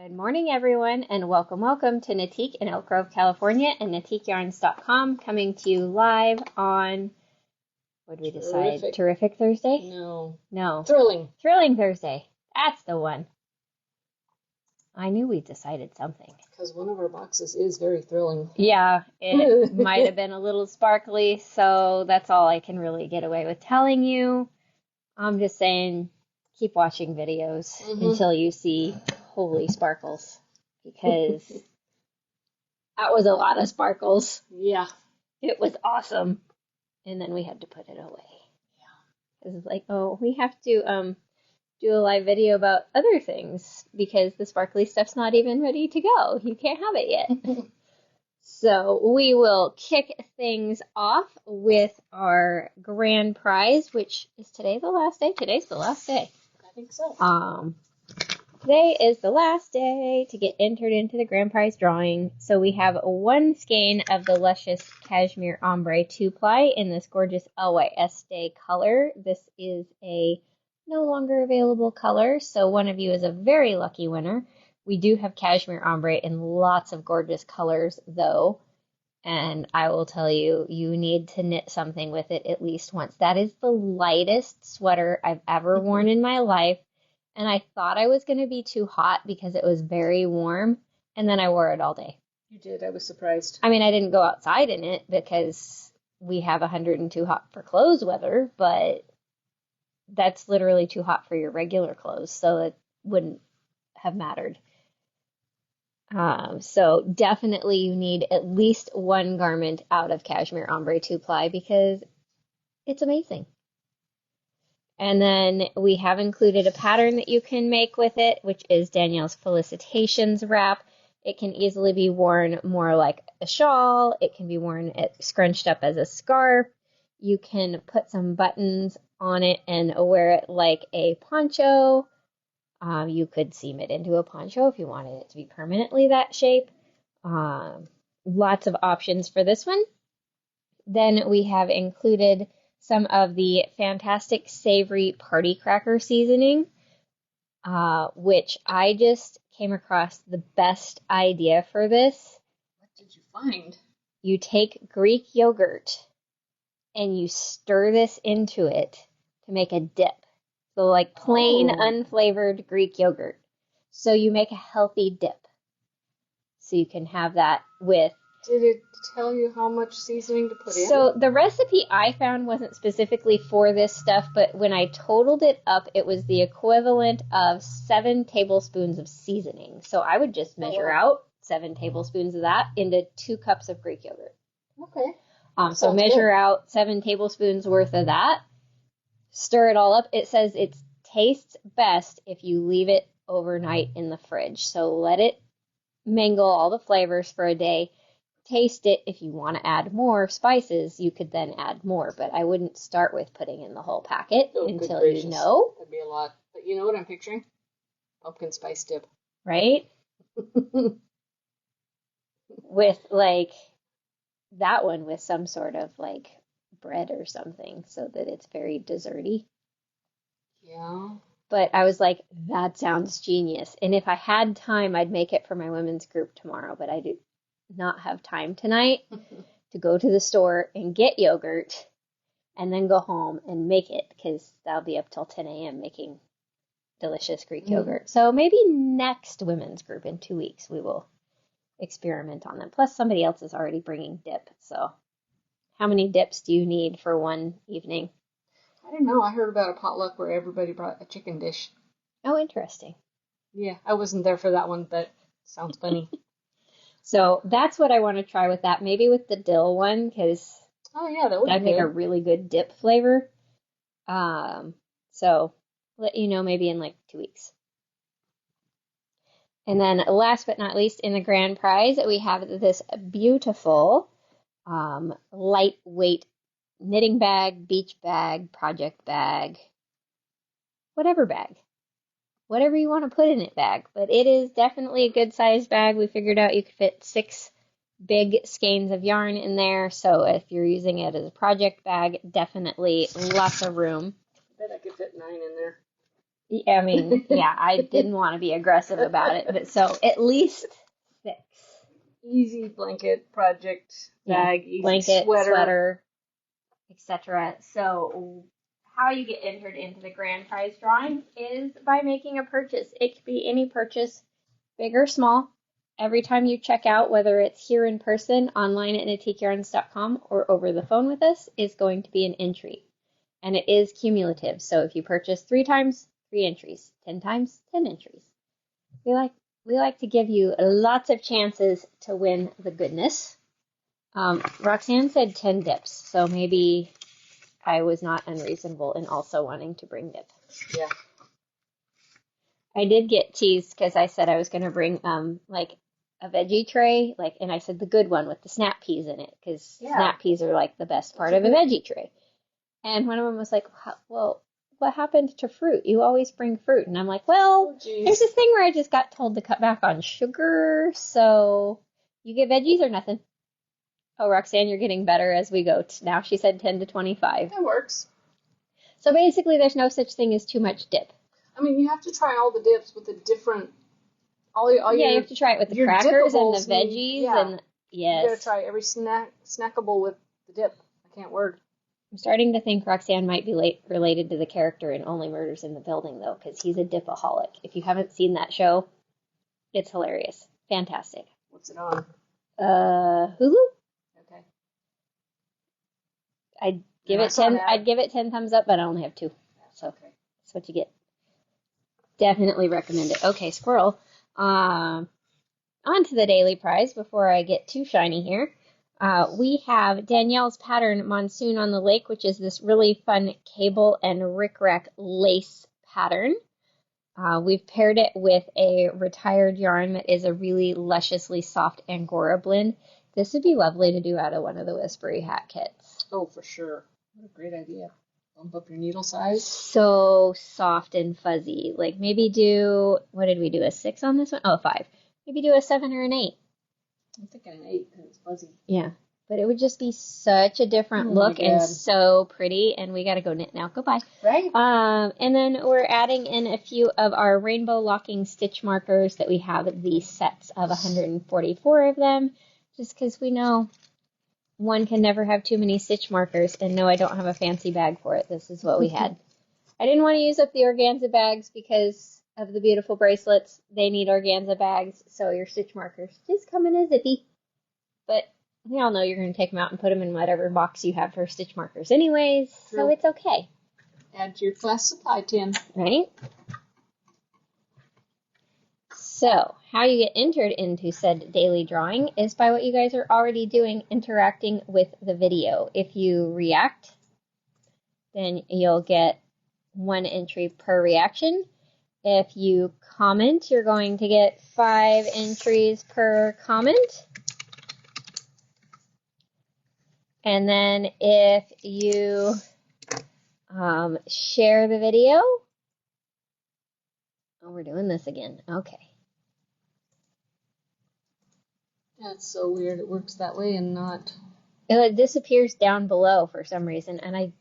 Good morning, everyone, and welcome to Knitique in Elk Grove, California, and KnitiqueYarns.com, coming to you live on, what did we decide? Terrific Thursday? No. Thrilling Thursday. That's the one. I knew we decided something. Because one of our boxes is very thrilling. Yeah, it might have been a little sparkly, so that's all I can really get away with telling you. I'm just saying, keep watching videos until you see holy sparkles, because that was a lot of sparkles. Yeah. It was awesome. And then we had to put it away. Yeah. It's like, oh, we have to do a live video about other things because the sparkly stuff's not even ready to go. You can't have it yet. So we will kick things off with our grand prize, which is today the last day? Today's the last day. I think so. Today is the last day to get entered into the grand prize drawing. So we have one skein of the luscious Cashmere Ombre 2-ply in this gorgeous LYS Day color. This is a no longer available color, so one of you is a very lucky winner. We do have Cashmere Ombre in lots of gorgeous colors, though, and I will tell you, you need to knit something with it at least once. That is the lightest sweater I've ever worn in my life. And I thought I was going to be too hot because it was very warm, and then I wore it all day. You did. I was surprised. I mean, I didn't go outside in it because we have 102 hot for clothes weather, but that's literally too hot for your regular clothes, so it wouldn't have mattered. So definitely you need at least one garment out of Cashmere Ombre 2-ply because it's amazing. And then we have included a pattern that you can make with it, which is Danielle's Felicitations wrap. It can easily be worn more like a shawl. It can be worn scrunched up as a scarf. You can put some buttons on it and wear it like a poncho. You could seam it into a poncho if you wanted it to be permanently that shape. Lots of options for this one. Then we have included some of the fantastic savory party cracker seasoning, which I just came across the best idea for this. What did you find? You take Greek yogurt and you stir this into it to make a dip. So like plain unflavored Greek yogurt. So you make a healthy dip. So you can have that with... Did it tell you how much seasoning to put in? So the recipe I found wasn't specifically for this stuff, but when I totaled it up, it was the equivalent of 7 tablespoons of seasoning. So I would just measure out 7 tablespoons of that into 2 cups of Greek yogurt. Okay. So measure out 7 tablespoons worth of that. Stir it all up. It says it tastes best if you leave it overnight in the fridge. So let it mingle all the flavors for a day. Taste it. If you want to add more spices, you could then add more, but I wouldn't start with putting in the whole packet until you know. That'd be a lot. But you know what I'm picturing? Pumpkin spice dip. Right? With like that one with some sort of like bread or something so that it's very desserty. Yeah. But I was like, that sounds genius. And if I had time, I'd make it for my women's group tomorrow, but I do not have time tonight to go to the store and get yogurt and then go home and make it because that'll be up till 10 a.m. making delicious Greek yogurt. So maybe next women's group in 2 weeks we will experiment on them. Plus somebody else is already bringing dip. So how many dips do you need for one evening? I don't know. I heard about a potluck where everybody brought a chicken dish. Oh, interesting. Yeah, I wasn't there for that one, but sounds funny. So that's what I want to try with that. Maybe with the dill one, because that'd make a really good dip flavor. So let you know maybe in like 2 weeks. And then last but not least, in the grand prize, we have this beautiful lightweight knitting bag, beach bag, project bag, whatever bag. Whatever you want to put in it bag, but it is definitely a good sized bag. We figured out you could fit 6 big skeins of yarn in there, so if you're using it as a project bag, definitely lots of room. I bet I could fit 9 in there. Yeah, I mean, yeah, I didn't want to be aggressive about it, but so at least 6. Easy blanket project Yeah, bag, easy blanket, sweater. sweater, etc. So how you get entered into the grand prize drawing is by making a purchase. It could be any purchase, big or small. Every time you check out, whether it's here in person, online at knitikearns.com, or over the phone with us, is going to be an entry. And it is cumulative. So if you purchase 3 times, 3 entries. 10 times, 10 entries. We like to give you lots of chances to win the goodness. Roxanne said 10 dips, so maybe I was not unreasonable in also wanting to bring dip. Yeah. I did get teased because I said I was going to bring like a veggie tray, and I said the good one with the snap peas in it, because snap peas are like the best part of a veggie tray. And one of them was like, well, what happened to fruit? You always bring fruit. And I'm like, well, there's this thing where I just got told to cut back on sugar, so you get veggies or nothing. Oh, Roxanne, you're getting better as we go. Now she said 10 to 25. That works. So basically, there's no such thing as too much dip. I mean, you have to try all the dips with the different. You have to try it with the crackers and the veggies. And yes. You gotta try every snackable with the dip. I can't word. I'm starting to think Roxanne might be related to the character in Only Murders in the Building, though, because he's a dipaholic. If you haven't seen that show, it's hilarious. Fantastic. What's it on? Hulu? Okay. I'd give it 10 thumbs up, but I only have 2. So that's what you get. Definitely recommend it. Okay, squirrel. On to the daily prize before I get too shiny here. We have Danielle's pattern Monsoon on the Lake, which is this really fun cable and rickrack lace pattern. We've paired it with a retired yarn that is a really lusciously soft Angora blend. This would be lovely to do out of one of the Whispery hat kits. Oh, for sure. What a great idea. Bump up your needle size. So soft and fuzzy. Like maybe what did we do, a 6 on this one? Oh, 5. Maybe do a 7 or an 8. I'm thinking an 8 because it's fuzzy. Yeah, but it would just be such a different look and so pretty. And we got to go knit now. Goodbye. Right. And then we're adding in a few of our rainbow locking stitch markers that we have these sets of 144 of them, just because we know one can never have too many stitch markers. And no, I don't have a fancy bag for it. This is what we had. I didn't want to use up the organza bags because of the beautiful bracelets. They need organza bags, so your stitch markers just come in a zippy. But we all know you're going to take them out and put them in whatever box you have for stitch markers anyways, so it's okay. Add to your class supply tin. Right? So, how you get entered into said daily drawing is by what you guys are already doing, interacting with the video. If you react, then you'll get 1 entry per reaction. If you comment, you're going to get 5 entries per comment. And then if you share the video, oh, we're doing this again. Okay. That's so weird. It works that way and not. It disappears down below for some reason, and I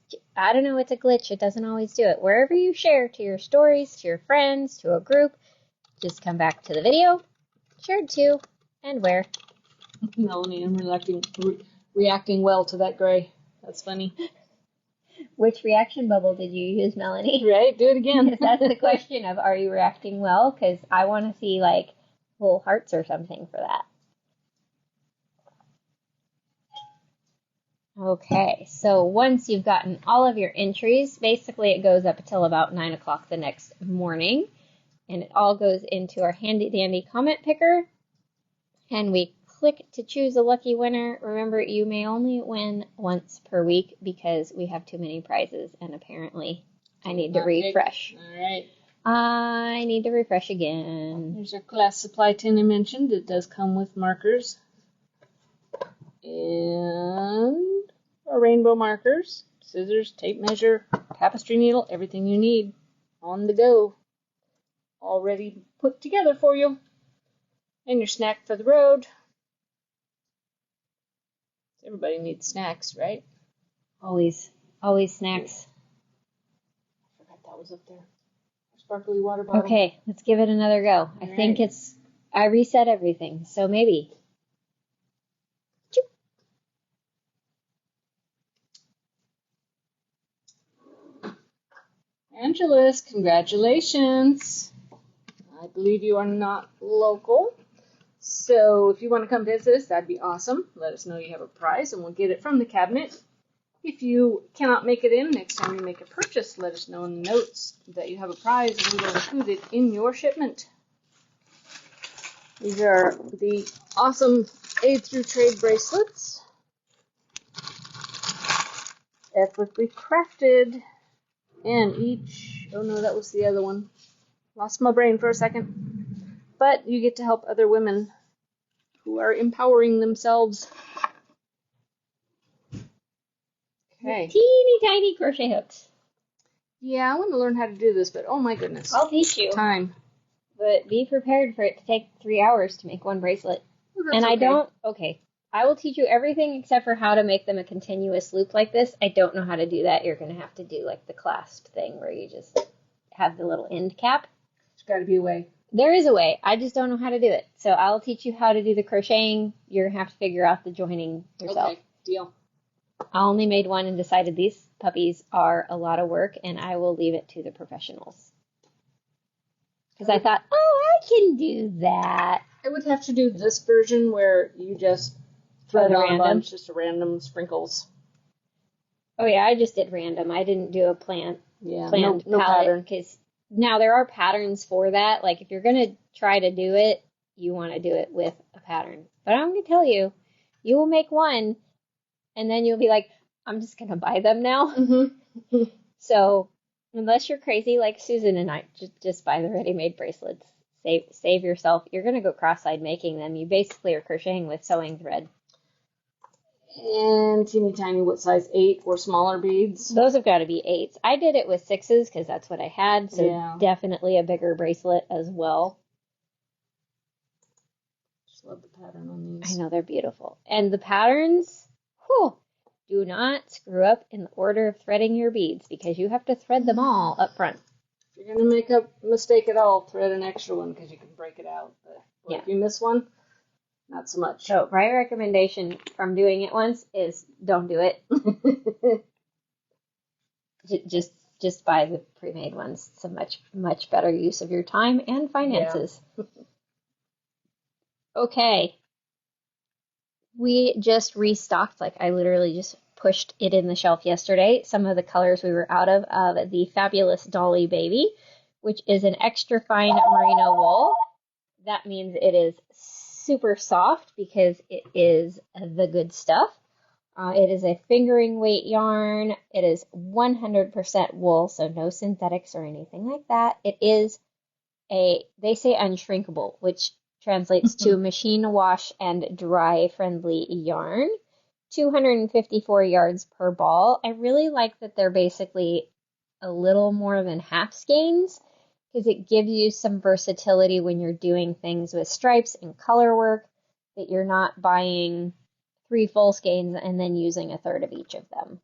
don't know, it's a glitch. It doesn't always do it. Wherever you share, to your stories, to your friends, to a group, just come back to the video, shared to, and where. Melanie, I'm reacting well to that gray. That's funny. Which reaction bubble did you use, Melanie? Right, do it again. That's the question of, are you reacting well? Because I want to see, like, little hearts or something for that. Okay, so once you've gotten all of your entries, basically it goes up until about 9 o'clock the next morning, and it all goes into our handy dandy comment picker, and we click to choose a lucky winner. Remember, you may only win once per week because we have too many prizes, and apparently I need to refresh. All right. I need to refresh again. Here's our class supply tin I mentioned. It does come with markers. And our rainbow markers, scissors, tape measure, tapestry needle, everything you need on the go. Already put together for you. And your snack for the road. Everybody needs snacks, right? Always snacks. I forgot that was up there. sparkly water bottle. Okay, let's give it another go. I think I reset everything, so maybe. Angelus, congratulations. I believe you are not local. So if you want to come visit us, that'd be awesome. Let us know you have a prize and we'll get it from the cabinet. If you cannot make it in, next time you make a purchase, let us know in the notes that you have a prize and we will include it in your shipment. These are the awesome Aid Through Trade bracelets. Ethically crafted. And each, oh no, that was the other one. Lost my brain for a second. But you get to help other women who are empowering themselves. Okay. Teeny tiny crochet hooks. Yeah, I want to learn how to do this, but oh my goodness. I'll teach you. Time. But be prepared for it to take 3 hours to make one bracelet. Well, and okay. I will teach you everything except for how to make them a continuous loop like this. I don't know how to do that. You're going to have to do like the clasp thing where you just have the little end cap. There's got to be a way. There is a way. I just don't know how to do it. So I'll teach you how to do the crocheting. You're going to have to figure out the joining yourself. Okay, deal. I only made one and decided these puppies are a lot of work, and I will leave it to the professionals. Because I thought, oh, I can do that. I would have to do this version where you just thread on a bunch, just random sprinkles. Oh, yeah, I just did random. I didn't do a planned no pattern. Because now there are patterns for that. Like, if you're going to try to do it, you want to do it with a pattern. But I'm going to tell you, you will make one, and then you'll be like, I'm just going to buy them now. Mm-hmm. So, unless you're crazy like Susan and I, just buy the ready-made bracelets. Save yourself. You're going to go cross-eyed making them. You basically are crocheting with sewing thread. And teeny tiny, what size, 8 or smaller beads? Those have got to be 8s. I did it with 6s because that's what I had, so definitely a bigger bracelet as well. Just love the pattern on these. I know, they're beautiful. And the patterns, do not screw up in the order of threading your beads because you have to thread them all up front. If you're going to make a mistake at all, thread an extra one because you can break it out. But if you miss one, not so much. So my recommendation from doing it once is don't do it. just buy the pre-made ones. It's a much better use of your time and finances. Yeah. Okay. We just restocked, like I literally just pushed it in the shelf yesterday. Some of the colors we were out of the fabulous Dolly Baby, which is an extra fine merino wool. That means it is super soft because it is the good stuff. It is a fingering weight yarn. It is 100% wool, so no synthetics or anything like that. It is they say unshrinkable, which translates to machine wash and dry friendly yarn. 254 yards per ball. I really like that they're basically a little more than half skeins because it gives you some versatility when you're doing things with stripes and color work, that you're not buying 3 full skeins and then using a third of each of them.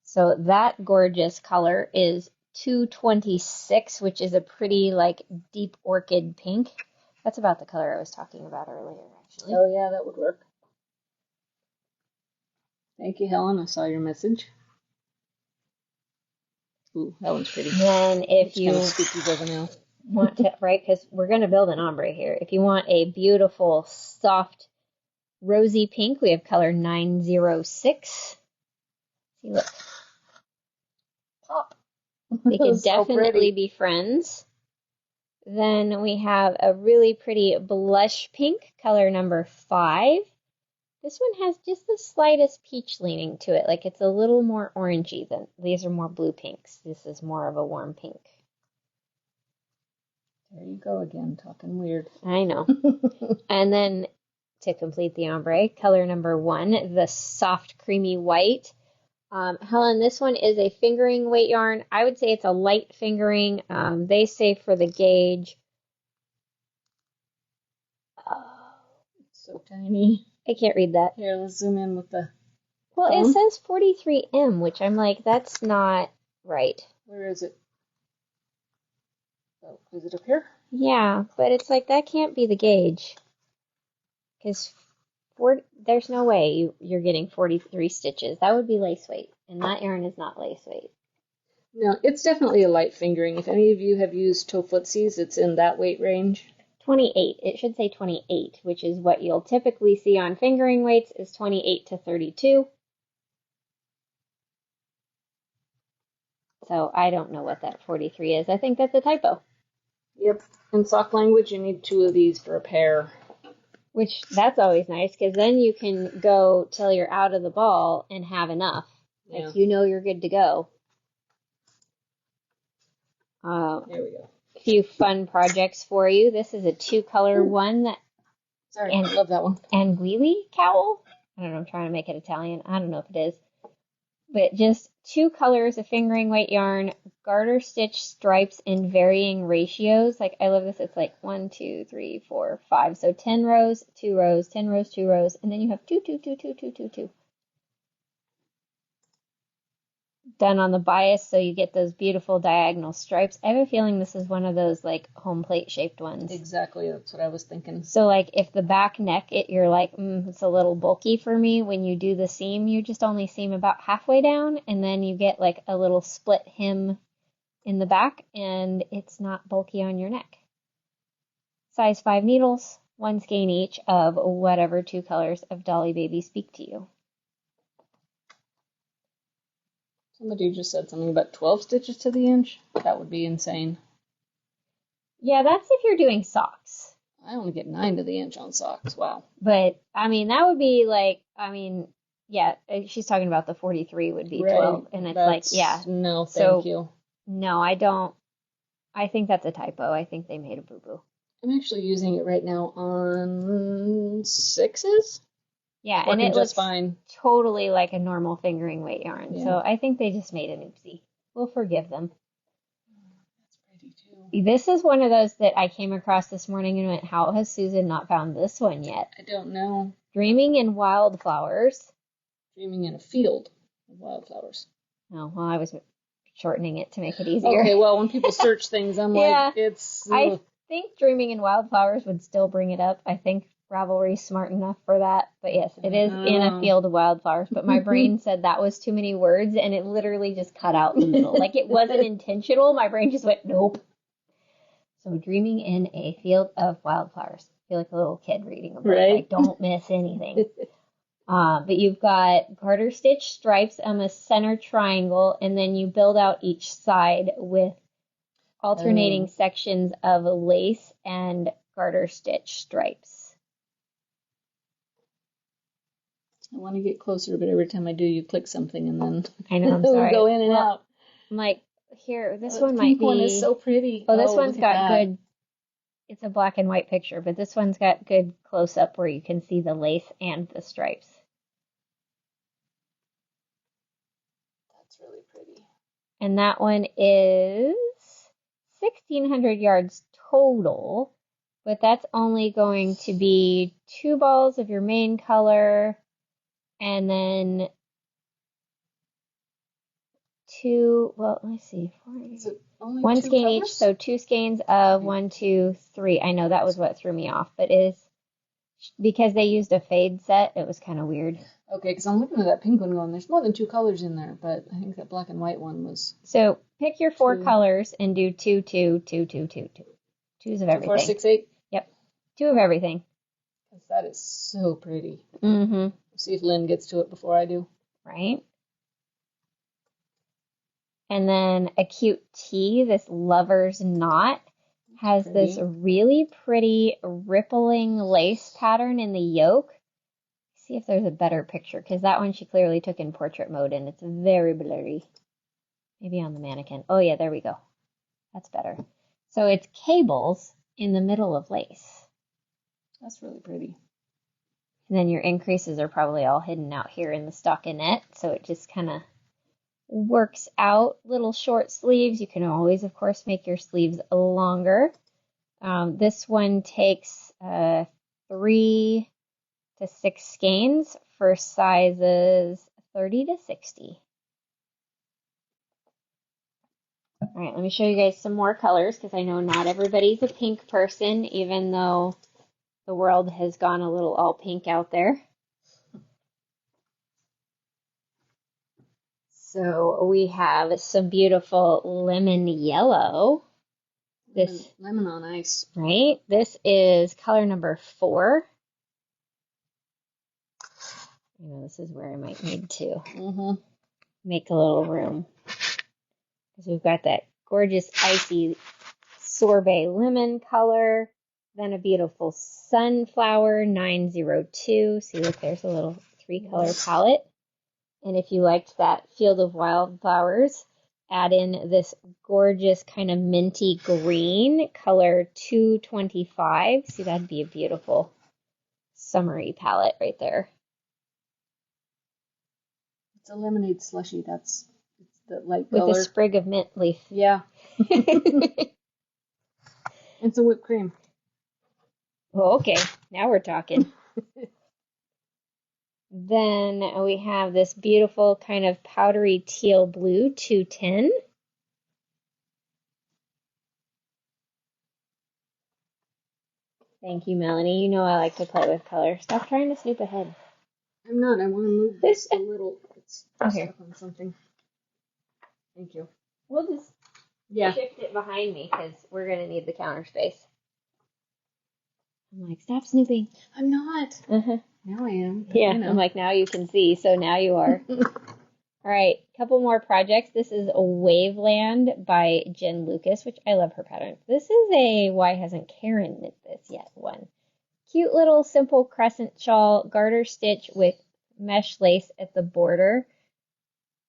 So that gorgeous color is 226, which is a pretty like deep orchid pink. That's about the color I was talking about earlier, actually. Oh yeah, that would work. Thank you, Helen. I saw your message. Ooh, that one's pretty. Then if you want to, right, because we're going to build an ombre here. If you want a beautiful, soft, rosy pink, we have color 906. See, look. Pop. They could definitely be friends. Then we have a really pretty blush pink, color number 5. This one has just the slightest peach leaning to it. Like it's a little more orangey than these are more blue pinks. This is more of a warm pink. There you go again, talking weird. I know. And then to complete the ombre, color number 1, the soft creamy white. Helen, this one is a fingering weight yarn. I would say it's a light fingering. They say for the gauge. It's so tiny. I can't read that. Here, let's zoom in with the... Well, it says 43M, which I'm like, that's not right. Where is it? Oh, is it up here? Yeah, but it's like that can't be the gauge because there's no way you're getting 43 stitches. That would be lace weight, and that yarn is not lace weight. No, it's definitely a light fingering. If any of you have used Toe Footsies, it's in that weight range. 28. It should say 28, which is what you'll typically see on fingering weights is 28 to 32. So I don't know what that 43 is. I think that's a typo. Yep. In sock language, you need 2 of these for a pair. Which, that's always nice, because then you can go till you're out of the ball and have enough. Yeah. Like, you know you're good to go. There we go. A few fun projects for you. This is a 2-color one. Sorry, I love that one. Anguille cowl? I don't know, I'm trying to make it Italian. I don't know if it is. But just 2 colors of fingering weight yarn, garter stitch stripes in varying ratios. Like, I love this. It's like 1, 2, 3, 4, 5. So 10 rows, 2 rows, 10 rows, 2 rows, and then you have 2, 2, 2, 2, 2, 2, 2. Done on the bias, so you get those beautiful diagonal stripes. I have a feeling this is one of those like home plate shaped ones. Exactly, that's what I was thinking. So like if the back neck, you're like, it's a little bulky for me. When you do the seam, you just only seam about halfway down, and then you get like a little split hem in the back, and it's not bulky on your neck. Size 5 needles, 1 skein each of whatever 2 colors of Dolly Baby speak to you. Somebody just said something about 12 stitches to the inch. That would be insane. Yeah, that's if you're doing socks. I only get 9 to the inch on socks. Wow. But, I mean, that would be like, yeah, she's talking about the 43 would be 12. And it's like, yeah. No, thank you. No, I don't. I think that's a typo. I think they made a boo-boo. I'm actually using it right now on 6s. Yeah, and it looks fine. Totally like a normal fingering weight yarn. Yeah. So I think they just made an oopsie. We'll forgive them. That's pretty too. This is one of those that I came across this morning and went, how has Susan not found this one yet? I don't know. Dreaming in Wildflowers. Dreaming in a field of wildflowers. Oh, well, I was shortening it to make it easier. Okay, well, when people search things, I'm like, it's... I think Dreaming in Wildflowers would still bring it up. I think Ravelry's smart enough for that. But yes, it is in a field of wildflowers. But my brain said that was too many words, and it literally just cut out in the middle. Like, it wasn't intentional. My brain just went, nope. So Dreaming in a Field of Wildflowers. I feel like a little kid reading a book. Right. Like, don't miss anything. But you've got garter stitch stripes on a center triangle, and then you build out each side with alternating sections of lace and garter stitch stripes. I want to get closer, but every time I do, you click something and then I know, I'm sorry. go in and out. I'm like, here, this The one might pink be. one is so pretty. Oh, this one's look at got that. good. It's a black and white picture, but this one's got good close up where you can see the lace and the stripes. That's really pretty. And that one is 1,600 yards total, but that's only going to be 2 balls of your main color, and then 2, well, let's see, 1 skein each, so 2 skeins of 1, 2, 3. I know that was what threw me off, but it is because they used a fade set, it was kind of weird. Okay, because I'm looking at that pink one going, there's more than 2 colors in there, but I think that black and white one was... So pick your 4 colors and do 2, 2, 2, 2, 2, 2. 2s of everything. 4, 6, 8? Yep. 2 of everything. That is so pretty. Mm-hmm. See if Lynn gets to it before I do. Right? And then a cute T, this lover's knot, has this really pretty rippling lace pattern in the yoke. See if there's a better picture, because that one she clearly took in portrait mode, and it's very blurry. Maybe on the mannequin. Oh, yeah, there we go. That's better. So it's cables in the middle of lace. That's really pretty. And then your increases are probably all hidden out here in the stockinette, so it just kind of works out. Little short sleeves. You can always, of course, make your sleeves longer. This one takes 3 to 6 skeins for sizes 30 to 60. All right, let me show you guys some more colors because I know not everybody's a pink person, even though the world has gone a little all pink out there. So we have some beautiful lemon yellow. This lemon on ice. Right? This is color number 4. You know, this is where I might need to make a little room. Because we've got that gorgeous icy sorbet lemon color, then a beautiful sunflower 902. See, look, there's a little 3-color palette. And if you liked that Field of Wildflowers, add in this gorgeous kind of minty green, color 225. See, that'd be a beautiful summery palette right there. It's a lemonade slushy. It's the light color. With a color. sprig of mint leaf. Yeah. And some whipped cream. Oh, okay. Now we're talking. Then we have this beautiful kind of powdery teal blue 210. Thank you, Melanie. You know I like to play with color. Stop trying to snoop ahead. I'm not. I want to move this a little. It's stuck on something. Thank you. We'll just shift it behind me because we're going to need the counter space. I'm like, stop snooping. I'm not. Now I am. Yeah, I'm like, now you can see, so now you are. All right, couple more projects. This is Waveland by Jen Lucas, which I love her pattern. This is a Why Hasn't Karen Knit This Yet one. Cute little simple crescent shawl, garter stitch with mesh lace at the border.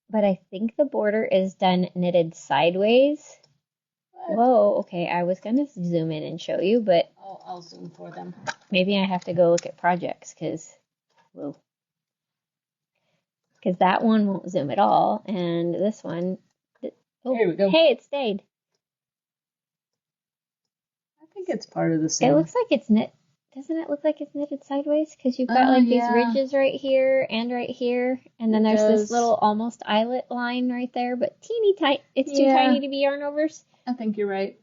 But I think the border is done knitted sideways. What? Whoa, okay, I was going to zoom in and show you, but I'll zoom for them. Maybe I have to go look at projects because that one won't zoom at all, and this one, Here we go. Hey, it stayed. I think it's part of the same. It looks like it's knit. Doesn't it look like it's knitted sideways? Because you've got these ridges right here, and then there's this little almost eyelet line right there, but teeny tiny. It's too tiny to be yarn overs. I think you're right.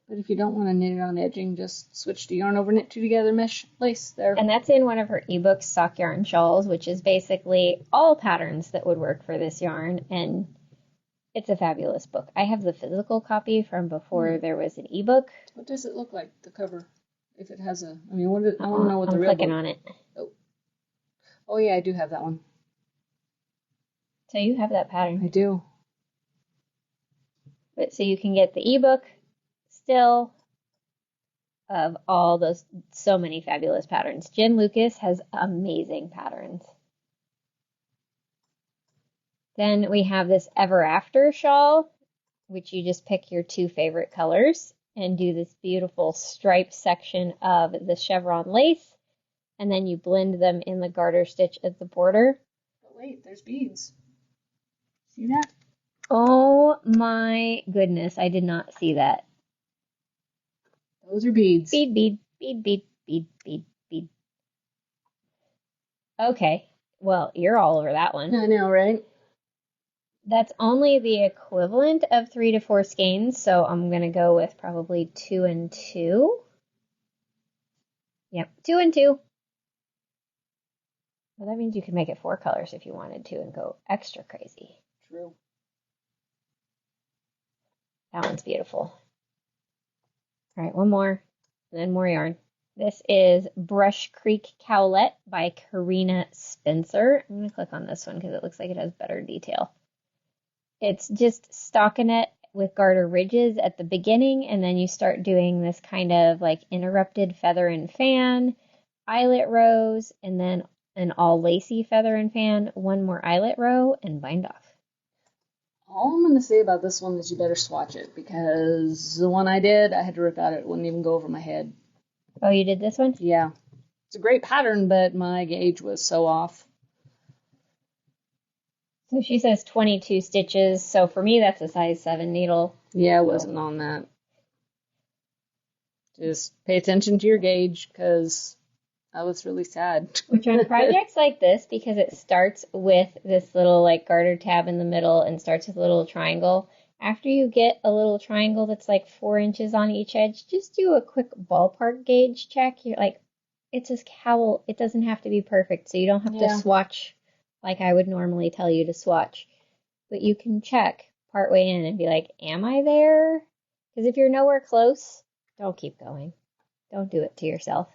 But if you don't want to knit it on edging, just switch to yarn over knit 2 together mesh lace there. And that's in one of her ebooks, Sock Yarn Shawls, which is basically all patterns that would work for this yarn. And it's a fabulous book. I have the physical copy from before there was an ebook. What does it look like, the cover? If it has a, I want to know what the real I'm clicking on it. Oh yeah, I do have that one. So you have that pattern. I do. But so you can get the ebook still of all those, so many fabulous patterns. Jen Lucas has amazing patterns. Then we have this Ever After shawl, which you just pick your 2 favorite colors and do this beautiful stripe section of the chevron lace, and then you blend them in the garter stitch at the border. But wait, there's beads. See that? Oh my goodness, I did not see that. Those are beads. Bead, bead, bead, bead, bead, bead, bead. Okay, well, you're all over that one. I know, right? That's only the equivalent of 3 to 4 skeins, so I'm going to go with probably 2 and 2. Yep, 2 and 2. Well, that means you could make it 4 colors if you wanted to and go extra crazy. True. That one's beautiful. All right, one more, and then more yarn. This is Brush Creek Cowlet by Karina Spencer. I'm going to click on this one because it looks like it has better detail. It's just stockinette with garter ridges at the beginning, and then you start doing this kind of like interrupted feather and fan, eyelet rows, and then an all lacy feather and fan, 1 more eyelet row, and bind off. All I'm going to say about this one is you better swatch it, because the one I did, I had to rip out. It wouldn't even go over my head. Oh, you did this one? Yeah. It's a great pattern, but my gauge was so off. So she says 22 stitches. So for me, that's a size 7 needle. Yeah, it wasn't on that. Just pay attention to your gauge, because I was really sad. Which on projects like this, because it starts with this little like garter tab in the middle and starts with a little triangle, after you get a little triangle that's like 4 inches on each edge, just do a quick ballpark gauge check. You're like, it's a cowl. It doesn't have to be perfect, so you don't have to swatch like I would normally tell you to swatch. But you can check partway in and be like, am I there? Because if you're nowhere close, don't keep going. Don't do it to yourself.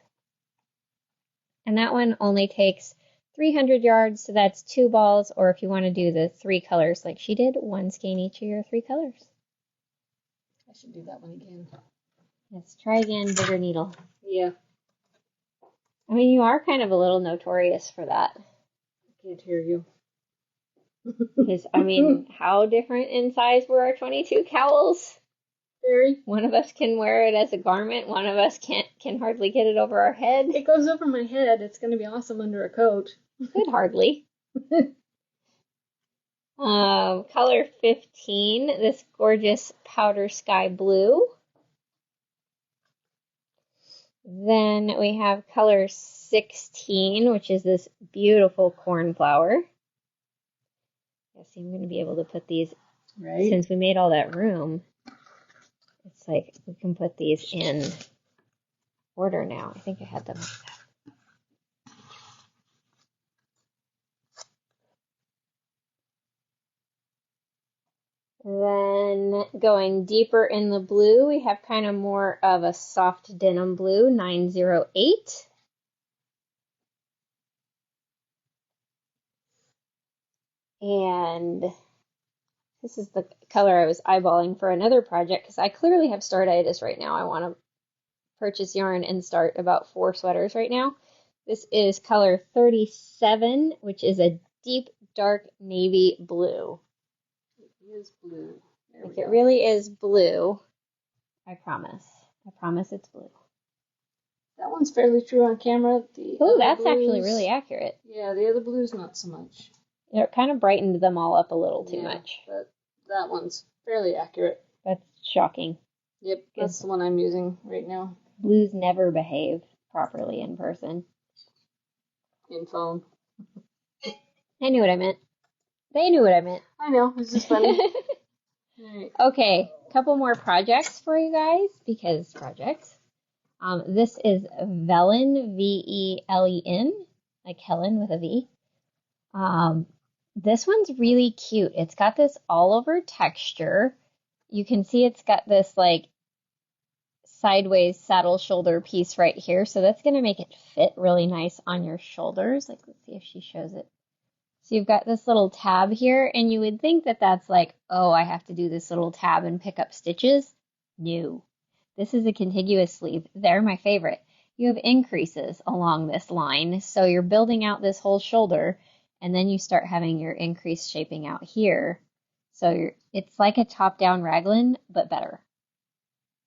And that one only takes 300 yards, so that's 2 balls, or if you want to do the 3 colors like she did, 1 skein each of your 3 colors. I should do that one again. Let's try again, bigger needle. Yeah. I mean, you are kind of a little notorious for that. I can't hear you. Because, I mean, how different in size were our 22 cowls? Very. One of us can wear it as a garment. One of us can hardly get it over our head. It goes over my head. It's going to be awesome under a coat. Could hardly. Color 15, this gorgeous powder sky blue. Then we have color 16, which is this beautiful cornflower. I see I'm going to be able to put these, right? Since we made all that room. It's like we can put these in order now. I think I had them like that. Then going deeper in the blue, we have kind of more of a soft denim blue, 908. And this is the color I was eyeballing for another project because I clearly have startitis right now. I want to purchase yarn and start about 4 sweaters right now. This is color 37, which is a deep, dark navy blue. It is blue. Like it really is blue. I promise. I promise it's blue. That one's fairly true on camera. Oh, that's actually really accurate. Yeah, the other blues not so much. It kind of brightened them all up a little too much. But that one's fairly accurate. That's shocking. Yep, that's the one I'm using right now. Blues never behave properly in person. In phone. I knew what I meant. They knew what I meant. I know, it's just funny. Right. Okay, a couple more projects for you guys, because projects. This is Velen, V-E-L-E-N, like Helen with a V. This one's really cute. It's got this all over texture. You can see it's got this like sideways saddle shoulder piece right here. So that's going to make it fit really nice on your shoulders. Like, let's see if she shows it. So you've got this little tab here, and you would think that that's like, oh, I have to do this little tab and pick up stitches. No. This is a contiguous sleeve. They're my favorite. You have increases along this line. So you're building out this whole shoulder, and then you start having your increase shaping out here. So it's like a top-down raglan, but better.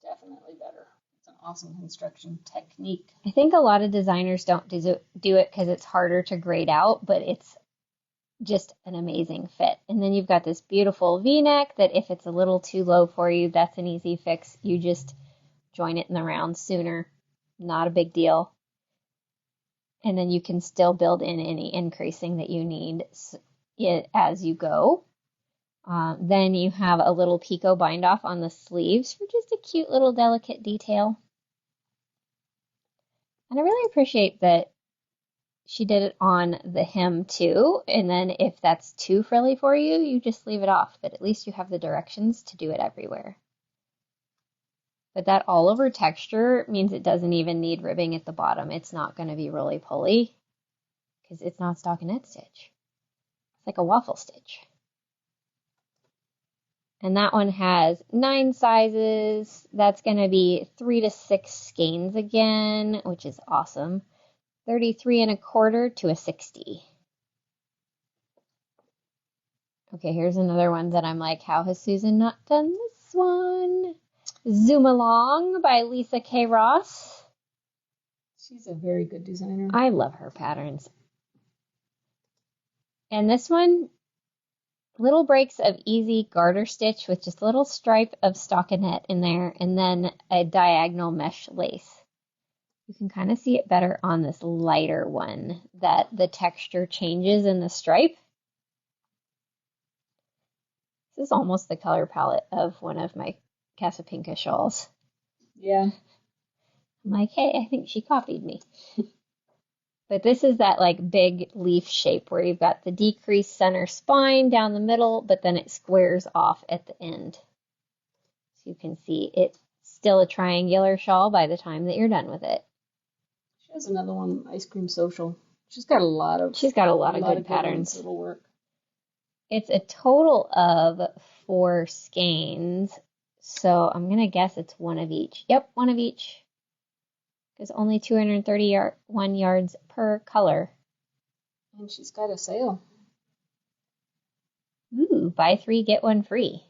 Definitely better. It's an awesome construction technique. I think a lot of designers don't do it because it's harder to grade out, but it's just an amazing fit. And then you've got this beautiful V-neck that if it's a little too low for you, that's an easy fix. You just join it in the round sooner. Not a big deal. And then you can still build in any increasing that you need as you go. Then you have a little picot bind off on the sleeves for just a cute little delicate detail. And I really appreciate that she did it on the hem too. And then if that's too frilly for you, you just leave it off. But at least you have the directions to do it everywhere. But that all over texture means it doesn't even need ribbing at the bottom. It's not going to be really pulley because it's not stockinette stitch. It's like a waffle stitch. And that one has 9 sizes. That's going to be 3 to 6 skeins again, which is awesome. 33¼ to a 60. Okay, here's another one that I'm like, how has Susan not done this one? Zoom Along by Lisa K. Ross. She's a very good designer. I love her patterns. And this one, little breaks of easy garter stitch with just a little stripe of stockinette in there, and then a diagonal mesh lace. You can kind of see it better on this lighter one, that the texture changes in the stripe. This is almost the color palette of one of my Casa Pinka shawls. Yeah. I'm like, hey, I think she copied me. But this is that like big leaf shape where you've got the decreased center spine down the middle, but then it squares off at the end. So you can see it's still a triangular shawl by the time that you're done with it. She has another one, Ice Cream Social. She's got a lot of good patterns. It'll work. It's a total of 4 skeins, so I'm gonna guess it's one of each. Yep, one of each. Because only 231 yards per color. And she's got a sale. Ooh, buy 3, get 1 free.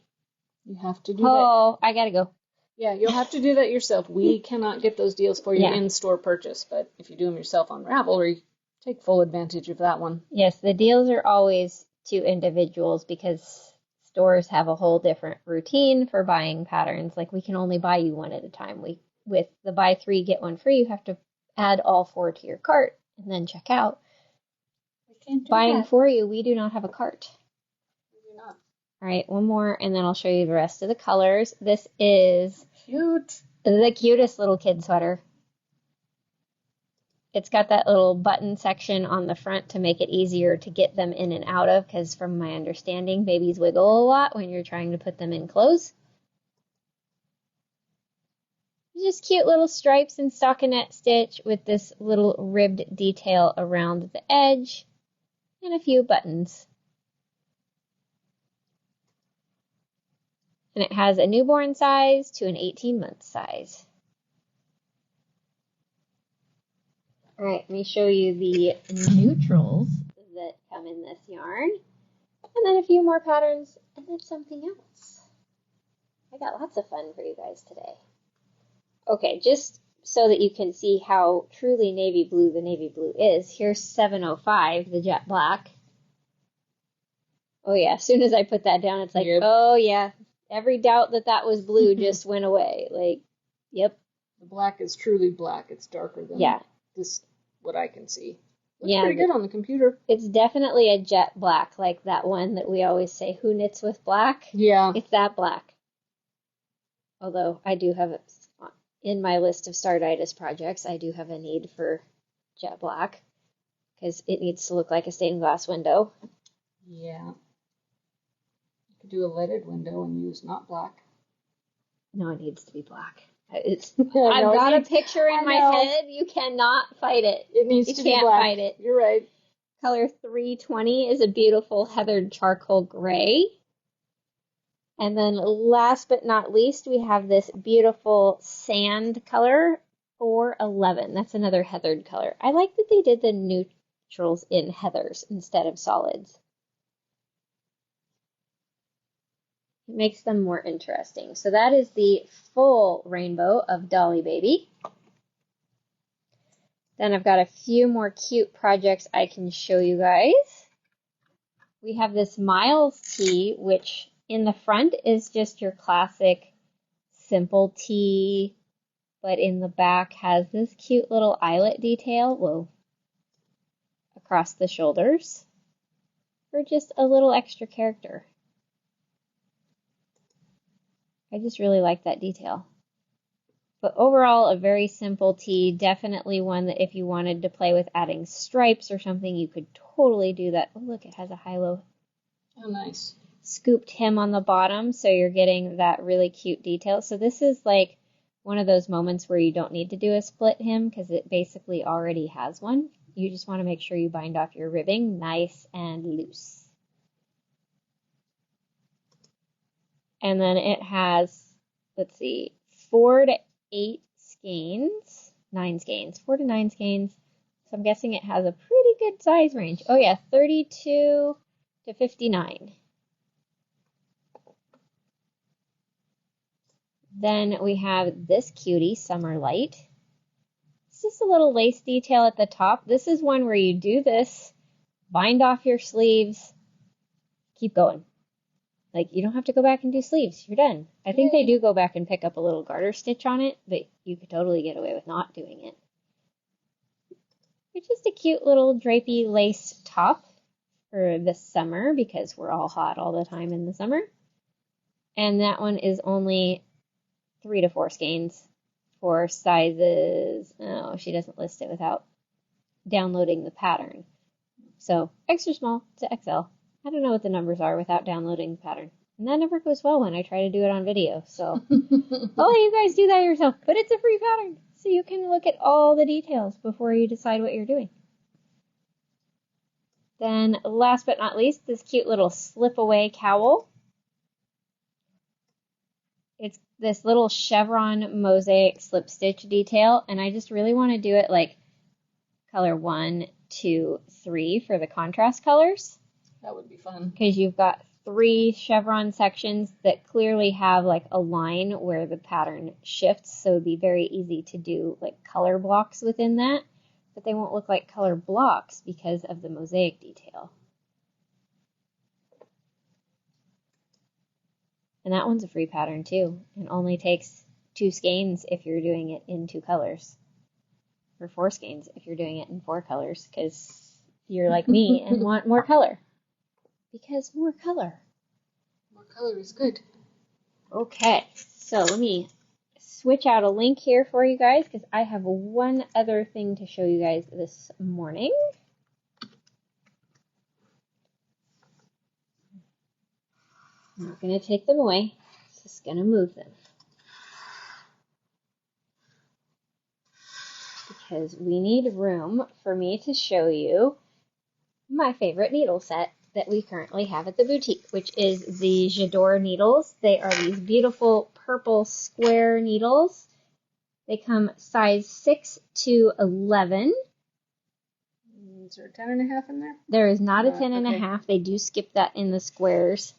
You have to do that. Oh, I gotta go. Yeah, you'll have to do that yourself. We cannot get those deals for you in-store purchase, but if you do them yourself on Ravelry, take full advantage of that one. Yes, the deals are always to individuals because stores have a whole different routine for buying patterns. Like we can only buy you one at a time. With the buy 3, get 1 free, you have to add all 4 to your cart and then check out. We can't do Buying that. for you, we do not have a cart. We do not. All right, one more, and then I'll show you the rest of the colors. This is Cute. the cutest little kid sweater. It's got that little button section on the front to make it easier to get them in and out of, because from my understanding, babies wiggle a lot when you're trying to put them in clothes. Just cute little stripes and stockinette stitch with this little ribbed detail around the edge and a few buttons. And it has a newborn size to an 18-month size. All right, let me show you the neutrals that come in this yarn. And then a few more patterns, and then something else. I got lots of fun for you guys today. Okay, just so that you can see how truly navy blue the navy blue is, here's 705, the jet black. Oh yeah, as soon as I put that down, it's like, yep. Oh yeah, every doubt that that was blue just went away. Like, yep. The black is truly black. It's darker than this, what I can see. Looks pretty good on the computer. It's definitely a jet black, like that one that we always say, who knits with black? Yeah. It's that black. Although I do have it in my list of Starditis projects, I do have a need for jet black because it needs to look like a stained glass window. Yeah. You could do a leaded window and use not black. No, it needs to be black. I've got a picture in my head. You cannot fight it. It needs to be black. You can't fight it. You're right. Color 320 is a beautiful heathered charcoal gray. And then last but not least, we have this beautiful sand color, 411. That's another heathered color. I like that they did the neutrals in heathers instead of solids. It makes them more interesting. So that is the full rainbow of Dolly Baby. Then I've got a few more cute projects I can show you guys. We have this Miles tee, which in the front is just your classic simple tee, but in the back has this cute little eyelet detail, across the shoulders for just a little extra character. I just really like that detail. But overall, a very simple tee, definitely one that if you wanted to play with adding stripes or something, you could totally do that. Oh, look, it has a high-low. Oh, nice. Scooped hem on the bottom, so you're getting that really cute detail. So this is like one of those moments where you don't need to do a split hem because it basically already has one. You just want to make sure you bind off your ribbing nice and loose. And then it has, let's see, 4 to 8 skeins, 9 skeins, 4 to 9 skeins. So I'm guessing it has a pretty good size range. Oh yeah, 32 to 59. Then we have this cutie, Summer Light. It's just a little lace detail at the top. This is one where you do this, bind off your sleeves, keep going. Like, you don't have to go back and do sleeves. You're done. I think they do go back and pick up a little garter stitch on it, but you could totally get away with not doing it. It's just a cute little drapey lace top for the summer because we're all hot all the time in the summer. And that one is only 3 to 4 skeins for sizes. Oh, she doesn't list it without downloading the pattern. So extra small to XL. I don't know what the numbers are without downloading the pattern. And that never goes well when I try to do it on video. So I'll let you guys do that yourself. But it's a free pattern, so you can look at all the details before you decide what you're doing. Then last but not least, this cute little slip-away cowl. It's this little chevron mosaic slip stitch detail, and I just really want to do it like color 1, 2, 3 for the contrast colors. That would be fun. Because you've got 3 chevron sections that clearly have like a line where the pattern shifts, so it'd be very easy to do like color blocks within that, but they won't look like color blocks because of the mosaic detail. And that one's a free pattern too. It only takes 2 skeins if you're doing it in 2 colors. Or 4 skeins if you're doing it in 4 colors, because you're like me and want more color. Because more color. More color is good. Okay, so let me switch out a link here for you guys, because I have one other thing to show you guys this morning. I'm not going to take them away, I'm just going to move them. Because we need room for me to show you my favorite needle set that we currently have at the boutique, which is the J'adore needles. they are these beautiful purple square needles. They come size 6 to 11. Is there a 10.5 in there? There is not a 10.5. Okay. They do skip that in the squares.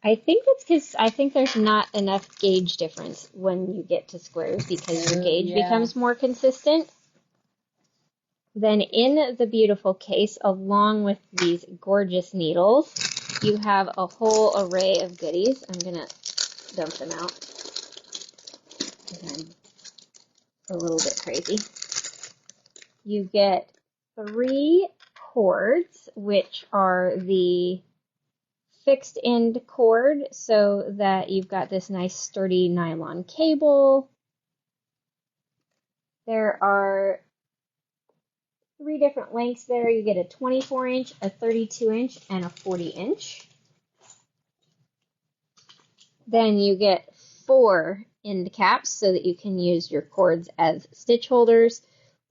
I think it's because I think there's not enough gauge difference when you get to squares because your gauge becomes more consistent. Then in the beautiful case, along with these gorgeous needles, you have a whole array of goodies. I'm going to dump them out because I'm a little bit crazy. You get 3 cords, which are the fixed end cord, so that you've got this nice sturdy nylon cable. There are 3 different lengths there. You get a 24-inch, a 32-inch, and a 40-inch. Then you get 4 end caps so that you can use your cords as stitch holders,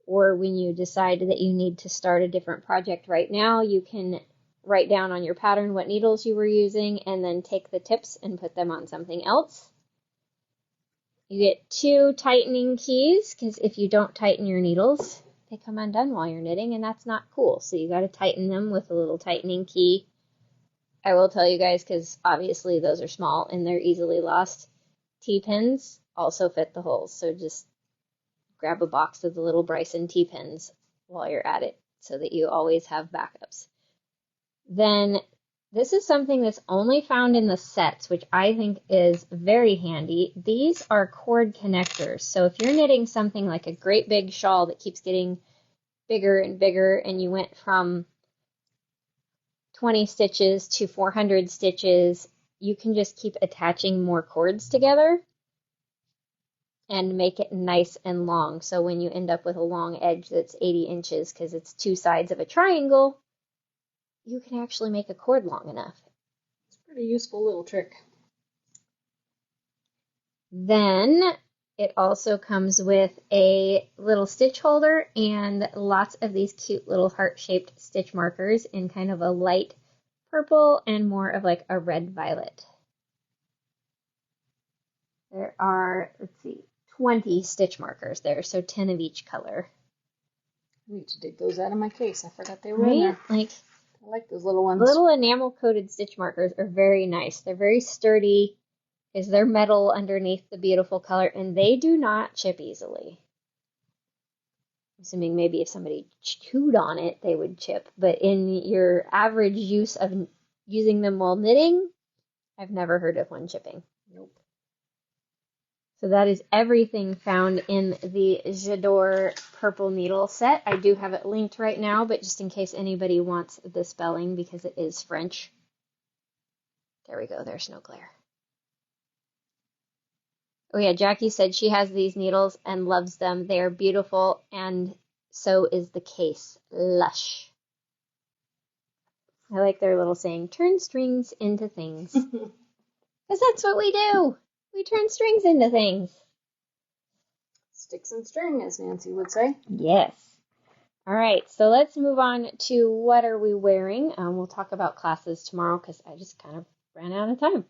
or when you decide that you need to start a different project right now, you can write down on your pattern what needles you were using and then take the tips and put them on something else. You get 2 tightening keys, because if you don't tighten your needles, they come undone while you're knitting, and that's not cool. So you got to tighten them with a little tightening key. I will tell you guys, because obviously those are small and they're easily lost. T-pins also fit the holes, so just grab a box of the little Bryson T-pins while you're at it so that you always have backups. Then this is something that's only found in the sets, which I think is very handy. These are cord connectors. So if you're knitting something like a great big shawl that keeps getting bigger and bigger, and you went from 20 stitches to 400 stitches, you can just keep attaching more cords together and make it nice and long. So when you end up with a long edge that's 80 inches, because it's 2 sides of a triangle, you can actually make a cord long enough. It's a pretty useful little trick. Then it also comes with a little stitch holder and lots of these cute little heart-shaped stitch markers in kind of a light purple and more of like a red violet. There are, let's see, 20 stitch markers there, so 10 of each color. I need to dig those out of my case. I forgot they were in there. Like, I like those little ones. Little enamel-coated stitch markers are very nice. They're very sturdy, because they're metal underneath the beautiful color, and they do not chip easily. Assuming maybe if somebody chewed on it, they would chip. But in your average use of using them while knitting, I've never heard of one chipping. Nope. So that is everything found in the J'adore purple needle set. I do have it linked right now, but just in case anybody wants the spelling, because it is French. There we go, there's no glare. Oh yeah, Jackie said she has these needles and loves them. They are beautiful, and so is the case. Lush. I like their little saying, turn strings into things. Because that's what we do. We turn strings into things. Sticks and string, as Nancy would say. Yes. All right, so let's move on to what are we wearing. We'll talk about classes tomorrow because I just kind of ran out of time.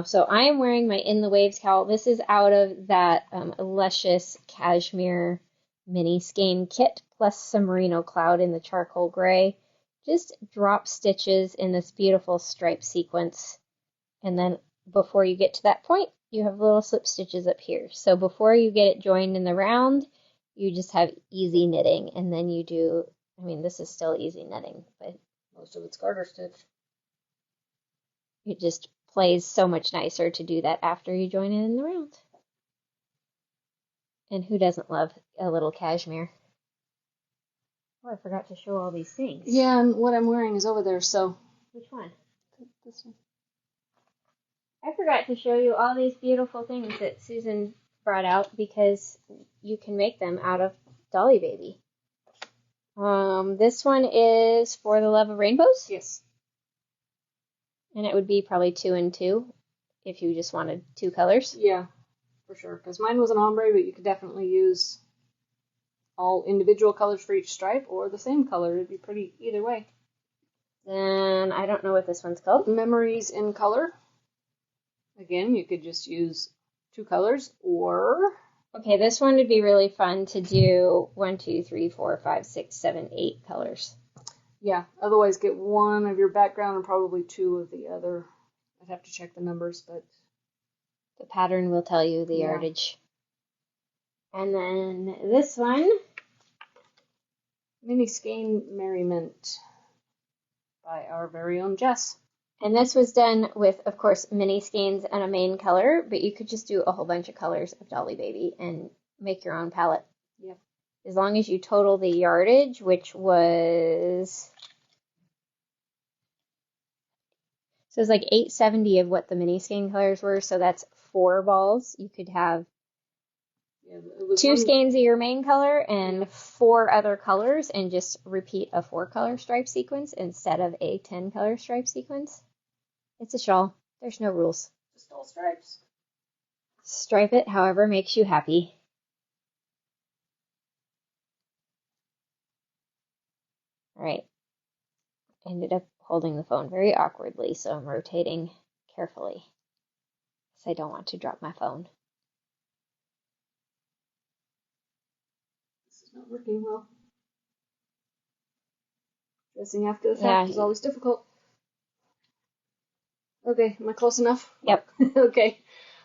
So I am wearing my In the Waves cowl. This is out of that luscious cashmere mini skein kit, plus some merino cloud in the charcoal gray. Just drop stitches in this beautiful stripe sequence. And then before you get to that point, you have little slip stitches up here. So before you get it joined in the round, you just have easy knitting. And then you do, I mean, this is still easy knitting, but most of it's garter stitch. It just plays so much nicer to do that after you join it in the round. And who doesn't love a little cashmere? Oh, I forgot to show all these things. Yeah, and what I'm wearing is over there, so. Which one? This one. I forgot to show you all these beautiful things that Susan brought out because you can make them out of Dolly Baby. This one is For the Love of Rainbows. Yes. And it would be probably 2 and 2 if you just wanted 2 colors. Yeah, for sure. Because mine was an ombre, but you could definitely use all individual colors for each stripe or the same color. It'd be pretty either way. Then I don't know what this one's called. Memories in Color. Again, you could just use 2 colors or... Okay, this one would be really fun to do 1, 2, 3, 4, 5, 6, 7, 8 colors. Yeah, otherwise get 1 of your background and probably 2 of the other. I'd have to check the numbers, but... The pattern will tell you the yardage. And then this one. Mini Skein Merriment by our very own Jess. And this was done with, of course, mini skeins and a main color, but you could just do a whole bunch of colors of Dolly Baby and make your own palette. Yep. As long as you total the yardage, which was... So it's like 870 of what the mini skein colors were, so that's 4 balls. You could have 2 skeins of your main color and 4 other colors and just repeat a 4-color stripe sequence instead of a 10-color stripe sequence. It's a shawl. There's no rules. Just all stripes. Stripe it however makes you happy. All right. Ended up holding the phone very awkwardly, so I'm rotating carefully because I don't want to drop my phone. This is not working well. Dressing after the fact is always difficult. Okay, am I close enough? Yep. Okay.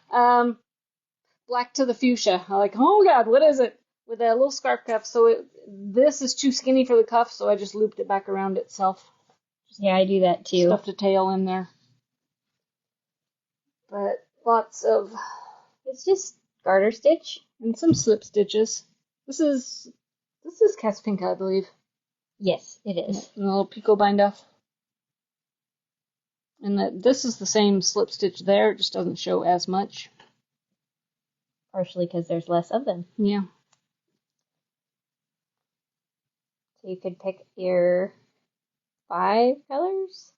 Black to the Fuchsia. I'm like, oh god, what is it? With a little scarf cuff. So this is too skinny for the cuff, so I just looped it back around itself. Yeah, I do that too. Stuffed a tail in there. But lots of... It's just garter stitch. And some slip stitches. This is Cast Pink, I believe. Yes, it is. And a little picot bind off. And this is the same slip stitch there, it just doesn't show as much. Partially because there's less of them. Yeah. So you could pick your 5 colors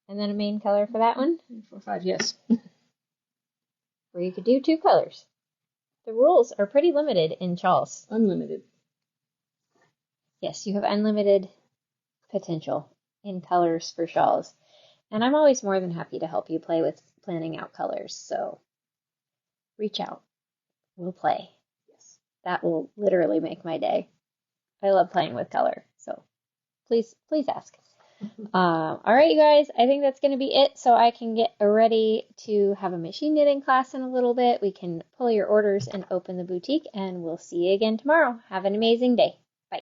and then a main color for that one. 4, 5, yes. Or you could do 2 colors. The rules are pretty limited in shawls. Unlimited. Yes, you have unlimited potential in colors for shawls. And I'm always more than happy to help you play with planning out colors. So reach out. We'll play. Yes. That will literally make my day. I love playing with color. So please ask. All right, you guys, I think that's going to be it. So I can get ready to have a machine knitting class in a little bit. We can pull your orders and open the boutique, and we'll see you again tomorrow. Have an amazing day.